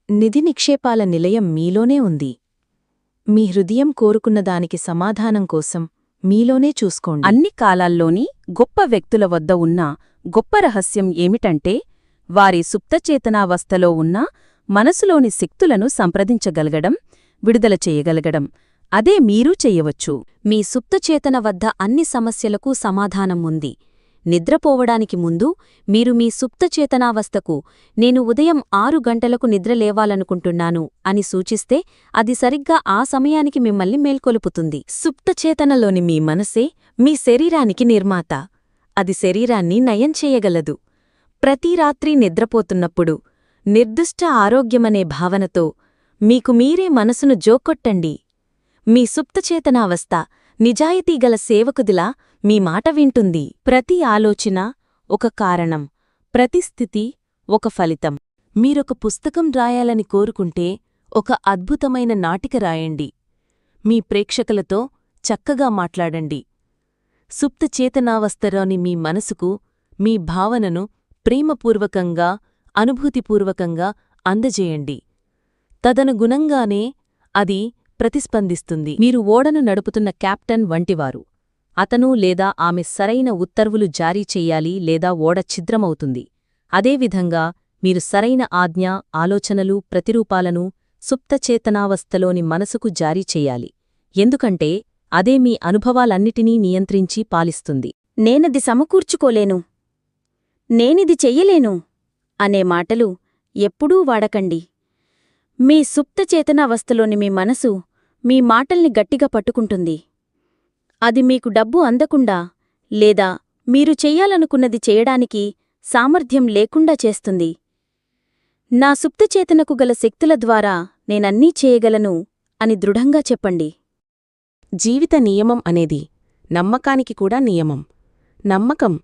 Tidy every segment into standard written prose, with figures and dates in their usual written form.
నిధి నిక్షేపాల నిలయం మీలోనే ఉంది. మీ హృదయం కోరుకున్నదానికి సమాధానం కోసం మీలోనే చూసుకోండి. అన్ని కాలాల్లోని గొప్ప వ్యక్తుల వద్ద ఉన్న గొప్ప రహస్యం ఏమిటంటే వారి సుప్తచేతనావస్థలో ఉన్న మనసులోని శక్తులను సంప్రదించగలగడం, విడుదల చేయగలగడం. అదే మీరూ చెయ్యవచ్చు. మీ సుప్తచేతన వద్ద అన్ని సమస్యలకు సమాధానం ఉంది. నిద్రపోవడానికి ముందు మీరు మీ సుప్తచేతనావస్థకు నేను ఉదయం 6 గంటలకు నిద్రలేవాలనుకుంటున్నాను అని సూచిస్తే అది సరిగ్గా ఆ సమయానికి మిమ్మల్ని మేల్కొలుపుతుంది. సుప్తచేతనలోని మీ మనసే మీ శరీరానికి నిర్మాత. అది శరీరాన్ని నయం చేయగలదు. ప్రతి రాత్రి నిద్రపోతున్నప్పుడు నిర్దిష్ట ఆరోగ్యమనే భావనతో మీకు మీరే మనసును జోకొట్టండి. మీ సుప్తచేతనావస్థ నిజాయితీగల సేవకుదిలా మీ మాట వింటుంది. ప్రతి ఆలోచన ఒక కారణం, ప్రతి స్థితి ఒక ఫలితం. మీరొక పుస్తకం రాయాలని కోరుకుంటే ఒక అద్భుతమైన నాటిక రాయండి. మీ ప్రేక్షకులతో చక్కగా మాట్లాడండి. సుప్తచేతనావస్థలోని మీ మనసుకు మీ భావనను ప్రేమపూర్వకంగా, అనుభూతిపూర్వకంగా అందజేయండి. తదనుగుణంగానే అది ప్రతిస్పందిస్తుంది. మీరు ఓడను నడుపుతున్న కెప్టెన్ వంటివారు. అతను లేదా ఆమె సరైన ఉత్తర్వులు జారీ చెయ్యాలి లేదా ఓడ ఛిద్రమవుతుంది. అదేవిధంగా మీరు సరైన ఆజ్ఞ, ఆలోచనలు, ప్రతిరూపాలను సుప్తచేతనావస్థలోని మనసుకు జారీ చెయ్యాలి. ఎందుకంటే అదే మీ అనుభవాలన్నిటినీ నియంత్రించి పాలిస్తుంది. నేనది సమకూర్చుకోలేను, నేనిది చెయ్యలేను అనే మాటలు ఎప్పుడూ వాడకండి. మీ సుప్తచేతనావస్థలోని మీ మనసు మీ మాటల్ని గట్టిగా పట్టుకుంటుంది. అది మీకు డబ్బు అందకుండా లేదా మీరు చెయ్యాలనుకున్నది చేయడానికి సామర్థ్యం లేకుండా చేస్తుంది. నా సుప్తచేతనకు గల శక్తుల ద్వారా నేనన్నీ చేయగలను అని దృఢంగా చెప్పండి. జీవిత నియమం అనేది నమ్మకానికి కూడా నియమం. నమ్మకం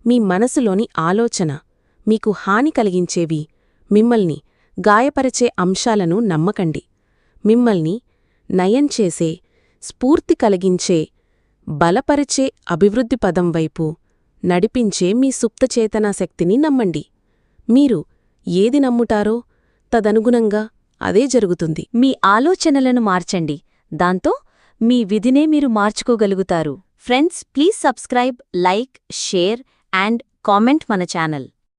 మీ మనసులోని ఆలోచన. మీకు హాని కలిగించేవి, మిమ్మల్ని గాయపరచే అంశాలను నమ్మకండి. మిమ్మల్ని నయం చేసే, స్ఫూర్తి కలిగించే, బలపరిచే అభివృద్ధి పదం వైపు నడిపించే మీ సుప్తచేతనా శక్తిని నమ్మండి. మీరు ఏది నమ్ముతారో తదనుగుణంగా అదే జరుగుతుంది. మీ ఆలోచనలను మార్చండి. దాంతో మీ విధినే మీరు మార్చుకోగలుగుతారు. Friends, please subscribe, like, share and comment మన ఛానల్.